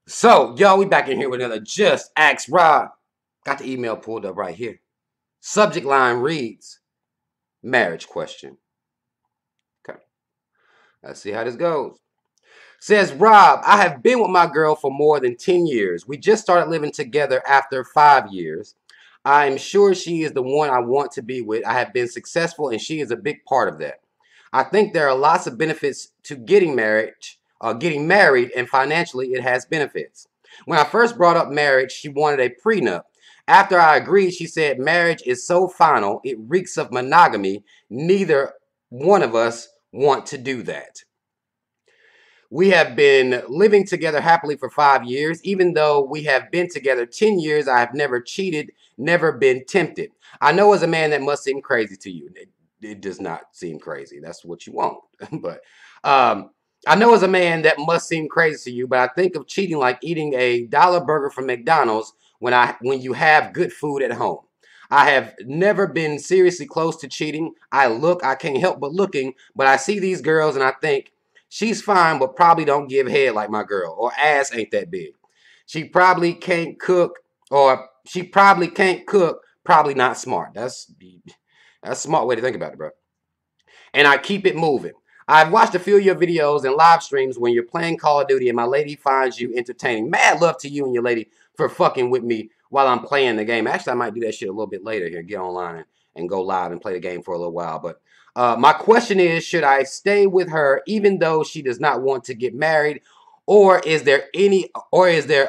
So, y'all, we back in here with another Just Ask Rob. Got the email pulled up right here. Subject line reads, marriage question. Okay, let's see how this goes. Says, Rob, I have been with my girl for more than 10 years. We just started living together after 5 years. I am sure she is the one I want to be with. I have been successful and she is a big part of that. I think there are lots of benefits to getting married, and financially it has benefits. When I first brought up marriage, she wanted a prenup. After I agreed, she said marriage is so final, it reeks of monogamy. Neither one of us want to do that. We have been living together happily for 5 years. Even though we have been together 10 years, I have never cheated, never been tempted. I know as a man that must seem crazy to you. It does not seem crazy. That's what you want. But I know as a man that must seem crazy to you, but I think of cheating like eating a dollar burger from McDonald's when you have good food at home. I have never been seriously close to cheating. I can't help but looking, but I see these girls and I think, she's fine, but probably don't give head like my girl, or ass ain't that big. She probably can't cook, probably not smart. That's a smart way to think about it, bro. And I keep it moving. I've watched a few of your videos and live streams when you're playing Call of Duty and my lady finds you entertaining. Mad love to you and your lady for fucking with me while I'm playing the game. Actually, I might do that shit a little bit later here. Get online and go live and play the game for a little while. But my question is, should I stay with her even though she does not want to get married? Or is there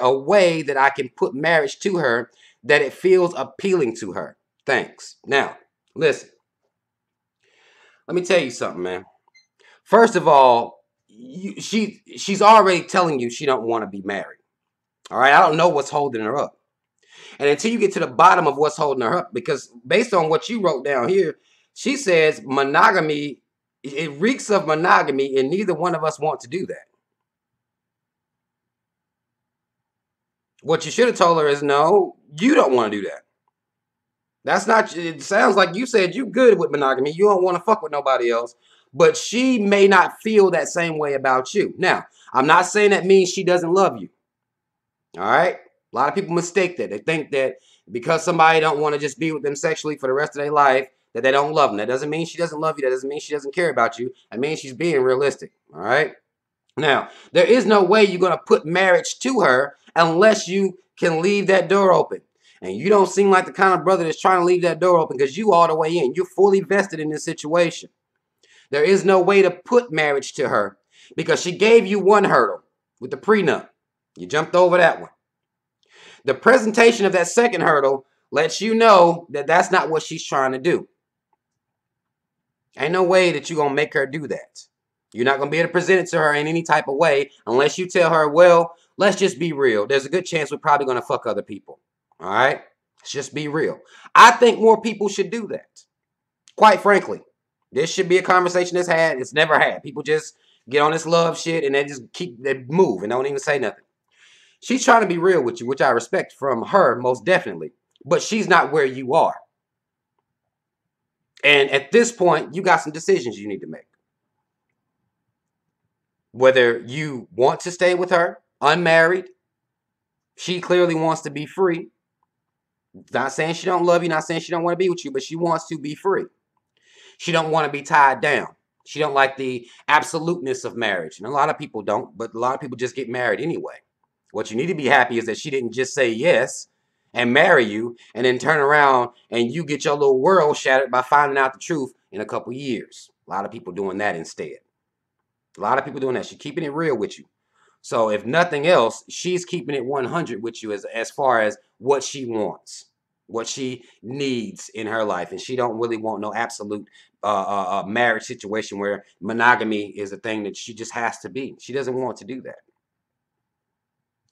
a way that I can put marriage to her that it feels appealing to her? Thanks. Now, listen. Let me tell you something, man. First of all, she's already telling you she don't want to be married. All right, I don't know what's holding her up. And until you get to the bottom of what's holding her up, because based on what you wrote down here, she says monogamy, it reeks of monogamy, and neither one of us want to do that. What you should have told her is, no, you don't want to do that. That's not, it sounds like you said you good with monogamy. You don't want to fuck with nobody else. But she may not feel that same way about you. Now, I'm not saying that means she doesn't love you. All right? A lot of people mistake that. They think that because somebody don't want to just be with them sexually for the rest of their life, that they don't love them. That doesn't mean she doesn't love you. That doesn't mean she doesn't care about you. That means she's being realistic. All right? Now, there is no way you're going to put marriage to her unless you can leave that door open. And you don't seem like the kind of brother that's trying to leave that door open because you all the way in. You're fully vested in this situation. There is no way to put marriage to her because she gave you one hurdle with the prenup. You jumped over that one. The presentation of that second hurdle lets you know that that's not what she's trying to do. Ain't no way that you're going to make her do that. You're not going to be able to present it to her in any type of way unless you tell her, well, let's just be real. There's a good chance we're probably going to fuck other people. All right? Let's just be real. I think more people should do that. Quite frankly, this should be a conversation that's had. It's never had. People just get on this love shit and they move and don't even say nothing. She's trying to be real with you, which I respect from her most definitely. But she's not where you are. And at this point, you got some decisions you need to make. Whether you want to stay with her unmarried, she clearly wants to be free. Not saying she don't love you, not saying she don't want to be with you, but she wants to be free. She don't want to be tied down. She don't like the absoluteness of marriage. And a lot of people don't, but a lot of people just get married anyway. What you need to be happy is that she didn't just say yes and marry you and then turn around and you get your little world shattered by finding out the truth in a couple years. A lot of people doing that instead. A lot of people doing that. She's keeping it real with you. So if nothing else, she's keeping it 100 with you as far as what she wants, what she needs in her life. And she don't really want no absolute marriage situation where monogamy is a thing that she just has to be. She doesn't want to do that.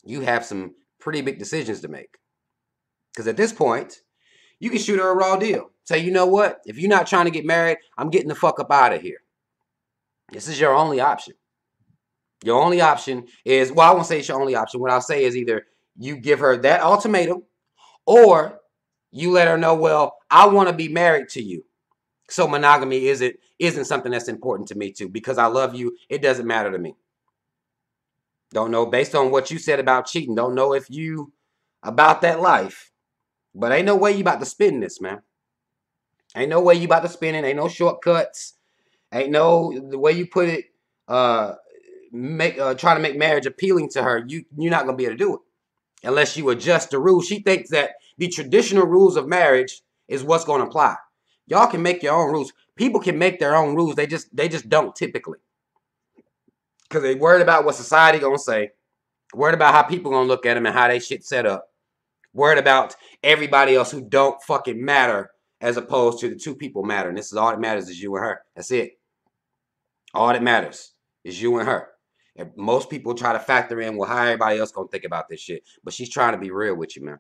You have some pretty big decisions to make. Because at this point, you can shoot her a raw deal. Say, you know what? If you're not trying to get married, I'm getting the fuck up out of here. This is your only option. Your only option is, well, I won't say it's your only option. What I'll say is either you give her that ultimatum or you let her know, well, I want to be married to you. So monogamy isn't something that's important to me too. Because I love you, it doesn't matter to me. Don't know, based on what you said about cheating, don't know if you about that life. But ain't no way you about to spin this, man. Ain't no way you about to spin it. Ain't no shortcuts. Ain't no the way you put it. Uh, trying to make marriage appealing to her. You're not gonna be able to do it unless you adjust the rules. She thinks that the traditional rules of marriage is what's gonna apply. Y'all can make your own rules. People can make their own rules. They just don't typically because they worried about what society gonna say. Worried about how people gonna look at them and how they shit set up. Worried about everybody else who don't fucking matter as opposed to the two people matter. And this is all that matters is you and her. That's it. All that matters is you and her. And most people try to factor in, well, how everybody else gonna think about this shit. But she's trying to be real with you, man.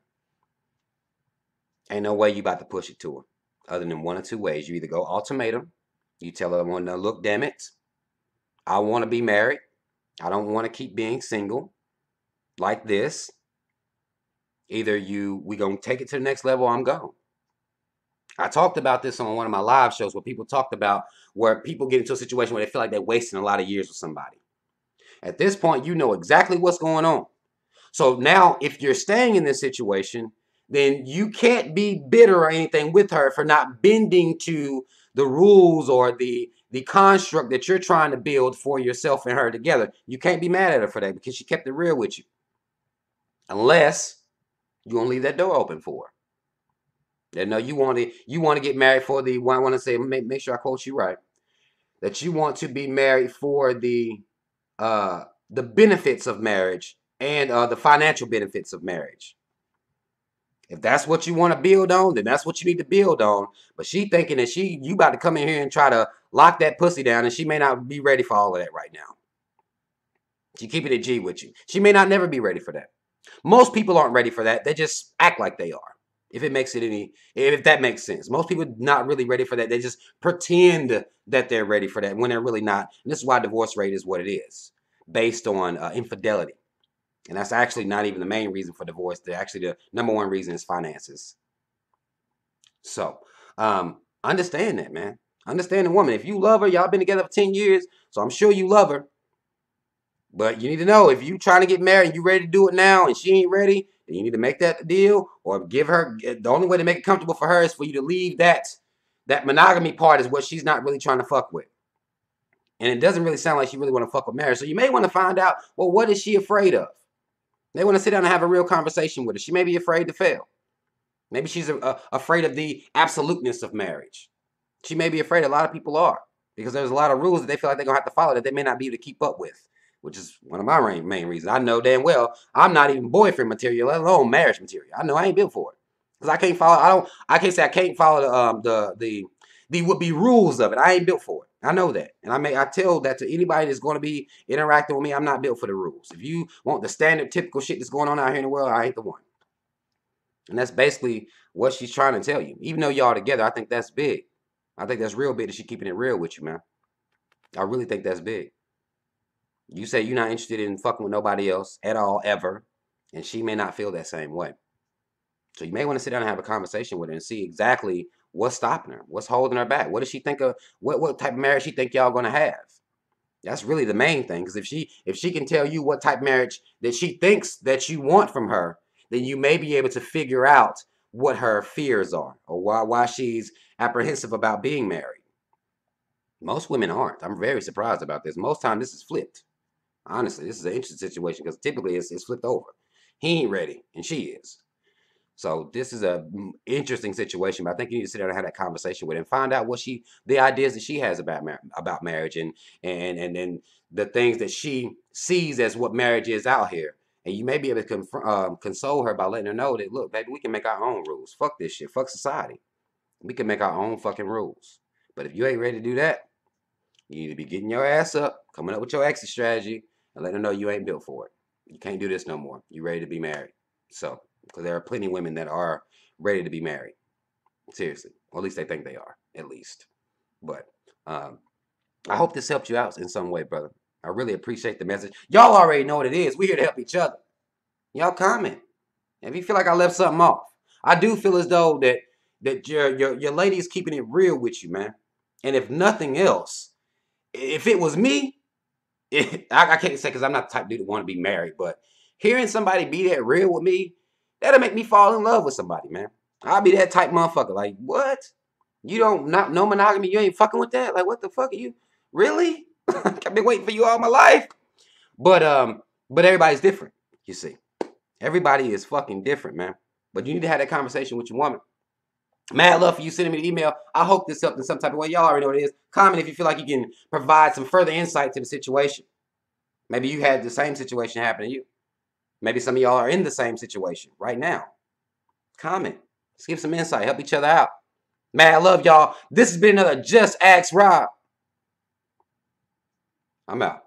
Ain't no way you about to push it to her. Other than one or two ways. You either go ultimatum. You tell her, well, no, look, damn it. I want to be married. I don't want to keep being single like this. Either we gonna take it to the next level or I'm gone. I talked about this on one of my live shows where people talked about where people get into a situation where they feel like they're wasting a lot of years with somebody. At this point, you know exactly what's going on. So now, if you're staying in this situation, then you can't be bitter or anything with her for not bending to the rules or the construct that you're trying to build for yourself and her together. You can't be mad at her for that because she kept it real with you. Unless you want to leave that door open for her. That no, you want to get married for the. I want to say, make sure I quote you right. That you want to be married for the benefits of marriage and the financial benefits of marriage. If that's what you want to build on, then that's what you need to build on. But she thinking that you about to come in here and try to lock that pussy down, and she may not be ready for all of that right now. She keeping it G with you. She may not never be ready for that. Most people aren't ready for that. They just act like they are. If that makes sense. Most people not really ready for that. They just pretend that they're ready for that when they're really not. And this is why divorce rate is what it is, based on infidelity. And that's actually not even the main reason for divorce. The number one reason is finances. So, understand that, man. Understand the woman. If you love her, y'all been together for 10 years, so I'm sure you love her. But you need to know, if you trying to get married and you ready to do it now and she ain't ready, then you need to make that deal or give her. The only way to make it comfortable for her is for you to leave that monogamy part is what she's not really trying to fuck with. And it doesn't really sound like she really want to fuck with marriage. So you may want to find out, well, what is she afraid of? They want to sit down and have a real conversation with her. She may be afraid to fail. Maybe she's afraid of the absoluteness of marriage. She may be afraid. A lot of people are. Because there's a lot of rules that they feel like they're going to have to follow that they may not be able to keep up with. Which is one of my main reasons. I know damn well I'm not even boyfriend material, let alone marriage material. I know I ain't built for it. Because I can't follow, I can't say I can't follow the would-be rules of it. I ain't built for it. I know that. And I tell that to anybody that's going to be interacting with me, I'm not built for the rules. If you want the standard typical shit that's going on out here in the world, I ain't the one. And that's basically what she's trying to tell you. Even though y'all together, I think that's big. I think that's real big that she's keeping it real with you, man. I really think that's big. You say you're not interested in fucking with nobody else at all, ever. And she may not feel that same way. So you may want to sit down and have a conversation with her and see exactly what's stopping her. What's holding her back. What does she think of, what type of marriage she think y'all going to have? That's really the main thing. Because if she can tell you what type of marriage that she thinks that you want from her, then you may be able to figure out what her fears are or why she's apprehensive about being married. Most women aren't. I'm very surprised about this. Most time this is flipped. Honestly, this is an interesting situation because typically it's flipped over. He ain't ready, and she is. So this is a interesting situation. But I think you need to sit down and have that conversation with her and find out what the ideas that she has about marriage and the things that she sees as what marriage is out here. And you may be able to console her by letting her know that, look, baby, we can make our own rules. Fuck this shit. Fuck society. We can make our own fucking rules. But if you ain't ready to do that, you need to be getting your ass up, coming up with your exit strategy, and letting her know you ain't built for it. You can't do this no more. You ready to be married. So, because there are plenty of women that are ready to be married. Seriously. Or at least they think they are, at least. But I hope this helped you out in some way, brother. I really appreciate the message. Y'all already know what it is. We're here to help each other. Y'all comment. If you feel like I left something off. I do feel as though that your lady is keeping it real with you, man. And if nothing else, if it was me, I can't say because I'm not the type of dude that want to be married, but hearing somebody be that real with me, that'll make me fall in love with somebody, man. I'll be that type motherfucker. Like, what? You don't not no monogamy? You ain't fucking with that? Like, what the fuck are you? Really? I've been waiting for you all my life. But everybody's different. You see, everybody is fucking different, man. But you need to have that conversation with your woman. Mad love for you sending me the email. I hope this helped in some type of way. Y'all already know what it is. Comment if you feel like you can provide some further insight to the situation. Maybe you had the same situation happen to you. Maybe some of y'all are in the same situation right now. Comment. Let's give some insight. Help each other out. Mad love, y'all. This has been another Just Ask Rob. I'm out.